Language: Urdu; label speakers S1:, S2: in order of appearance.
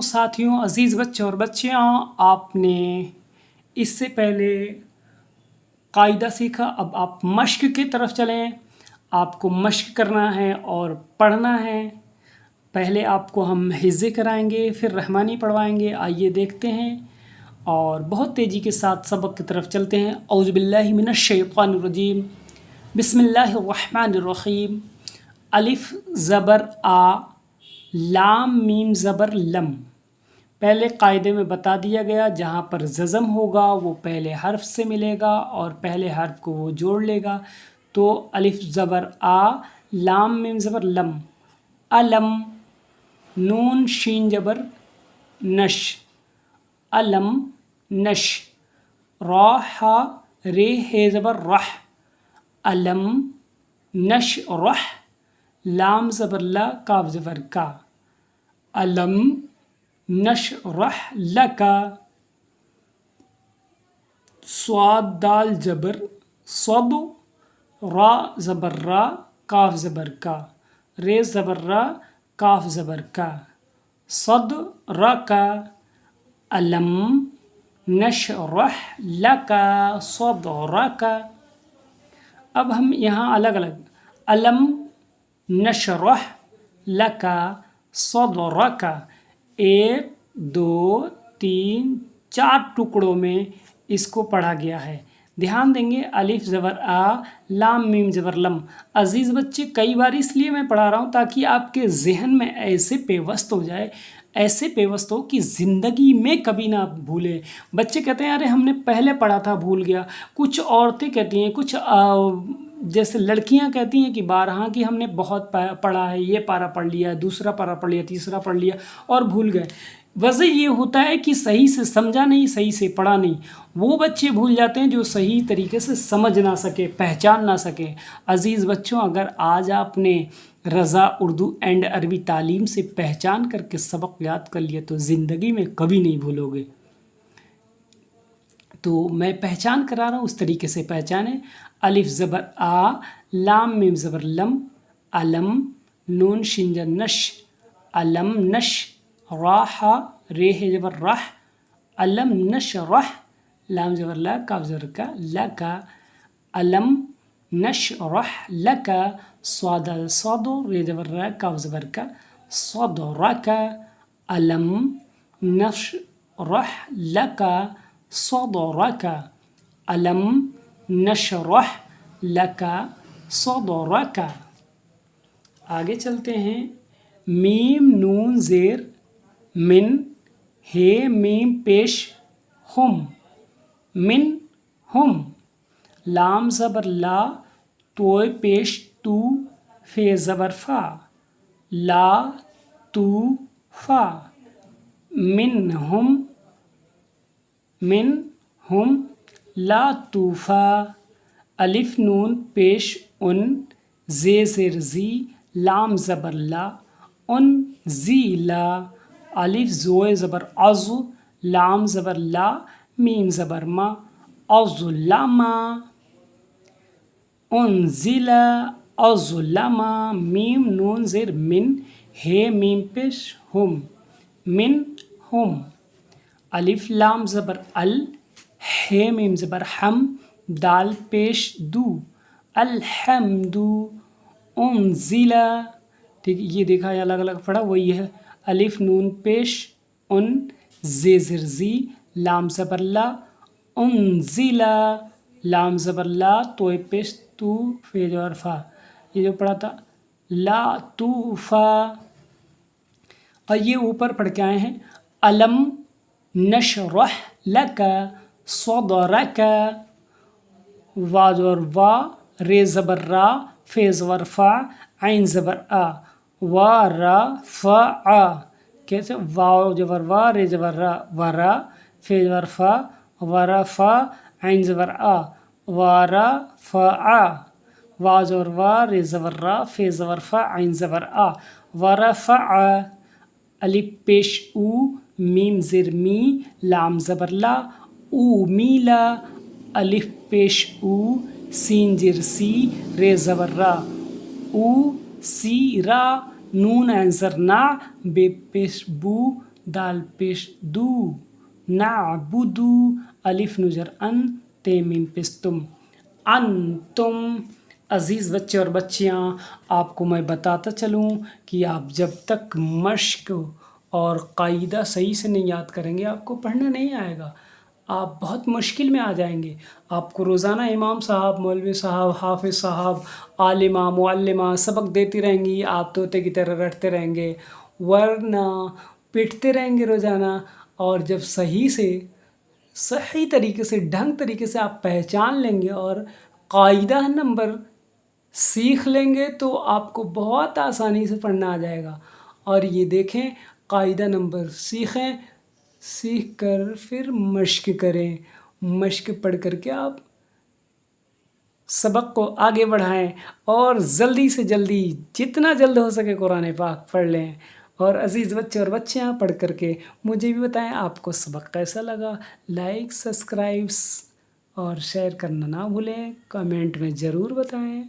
S1: ساتھیوں، عزیز بچوں اور بچیاں، آپ نے اس سے پہلے قاعدہ سیکھا. اب آپ مشق کی طرف چلیں. آپ کو مشق کرنا ہے اور پڑھنا ہے. پہلے آپ کو ہم حفظ کرائیں گے، پھر رحمانی پڑھوائیں گے. آئیے دیکھتے ہیں اور بہت تیزی کے ساتھ سبق کی طرف چلتے ہیں. اعوذ باللہ من الشیطان الرجیم، بسم اللہ الرحمن الرحیم. الف زبر آ، لام میم زبر لم. پہلے قاعدے میں بتا دیا گیا جہاں پر جزم ہوگا وہ پہلے حرف سے ملے گا اور پہلے حرف کو وہ جوڑ لے گا. تو الف زبر آ، لام میم زبر لم. علم، نون شین زبر نش، علم نش. را ہا رے ہے زبر رح، علم نش رح. لام زبر لا، کاف زبر کا، علم نشرح لک. صاد دال زبر صد، را زبر را، کاف زبر کا، رے زبر را، کاف زبر کا. صد رک، علم نشرح لک صدرک. اب ہم یہاں الگ الگ، علم نشرح لک صدرک. 1 2 3 4 ٹکڑوں میں اس کو پڑھا گیا ہے. دھیان دیں گے. الف زبر آ، لام میم زبر لم. عزیز بچے، کئی بار اس لیے میں پڑھا رہا ہوں تاکہ آپ کے ذہن میں ایسے پیوست ہو جائے، ایسے پیوست ہو کہ زندگی میں کبھی نہ بھولے. بچے کہتے ہیں ارے ہم نے پہلے پڑھا تھا بھول گیا. کچھ عورتیں کہتی ہیں، کچھ جیسے لڑکیاں کہتی ہیں کہ بارہا کہ ہم نے بہت پڑھا ہے، یہ پارہ پڑھ لیا، دوسرا پارہ پڑھ لیا، تیسرا پڑھ لیا اور بھول گئے. وجہ یہ ہوتا ہے کہ صحیح سے سمجھا نہیں، صحیح سے پڑھا نہیں. وہ بچے بھول جاتے ہیں جو صحیح طریقے سے سمجھ نہ سکے، پہچان نہ سکے. عزیز بچوں، اگر آج آپ نے رضا اردو اینڈ عربی تعلیم سے پہچان کر کے سبق یاد کر لیا تو زندگی میں کبھی نہیں بھولو گے. تو میں پہچان کرا رہا ہوں، اس طریقے سے پہچانیں. الف زبر آ، لام میم زبر لم، علم نون شین زبر نش، علم نش. راح رے ہے زبر رح، علم نشرح، لام زبر لا، کاف زبر کا، لک، علم نشرح لک. صاد صاد رے زبر را، کاف زبر کا، صدرک، علم نشرح لک صدرک، علم نشرح لک صدرک. آگے چلتے ہیں. میم نون زیر من، ہے میم پیش ہم، من ہم. لام زبر لا، تو پیش تو، فے زبر فا، لا تو فا. من ہم، من ہم، لا توفا. الف نون پیش ان، زے زیر زی، لام زبر لا، ان زی لا. الف زوئے زبر از، لام زبر لا، میم زبر ما، اظلما. انزل اظلما. میم نون زیر من، ہے میم پیش ہم، من ہم. الف لام زبر ال، ہے میم زبر ہم، دال پیش دو، الحمد. انزل. ٹھیک، یہ دیکھا ہے الگ الگ پڑھا، وہی ہے. الف نون پیش ان، زے زر زی، لام زبر لا، انزل، لام زبر لا، تو پیش تو، فے زبر فا. یہ جو پڑھا تھا لا توفا. اور یہ اوپر پڑھ کے آئے ہیں. علم نشرح لک صدرک، وا زبر وا، رے زبر را، فے زبر فا، عین زبر آ، ورفع. کیسے؟ واو زبر وا، رے زبر را، ورا، فے زبر فا، ورفع، عین زبر آ، ورفع. وا زبر وا، رے زبر را، فے زبر فا، عین زبر آ، ورفع. الف پیش او، میم زیر می، لام زبر لا، او میلا. الف پیش او، سین زیر سی، رے زبر را، او سی را. نون عین زر نا، بے پیش بو، دال پیش دو، نعبدو الف نجر ان، تے میم پیش تم، انتم۔ عزیز بچے اور بچیاں، آپ کو میں بتاتا چلوں کہ آپ جب تک مشق اور قاعدہ صحیح سے نہیں یاد کریں گے آپ کو پڑھنا نہیں آئے گا، آپ بہت مشکل میں آ جائیں گے۔ آپ کو روزانہ امام صاحب، مولوی صاحب، حافظ صاحب، عالمہ، معلمہ سبق دیتی رہیں گی، آپ طوطے کی طرح رٹتے رہیں گے، ورنہ پیٹتے رہیں گے روزانہ۔ اور جب صحیح طریقے سے، ڈھنگ طریقے سے آپ پہچان لیں گے اور قاعدہ نمبر سیکھ لیں گے تو آپ کو بہت آسانی سے پڑھنا آ جائے گا۔ اور یہ دیکھیں، قاعدہ نمبر سیکھیں، سیکھ کر پھر مشق کریں، مشق پڑھ کر کے آپ سبق کو آگے بڑھائیں اور جلدی سے جلدی جتنا جلد ہو سکے قرآن پاک پڑھ لیں۔ اور عزیز بچے اور بچیاں، پڑھ کر کے مجھے بھی بتائیں آپ کو سبق کیسا لگا۔ لائک، سبسکرائب اور شیئر کرنا نہ بھولیں، کمنٹ میں ضرور بتائیں۔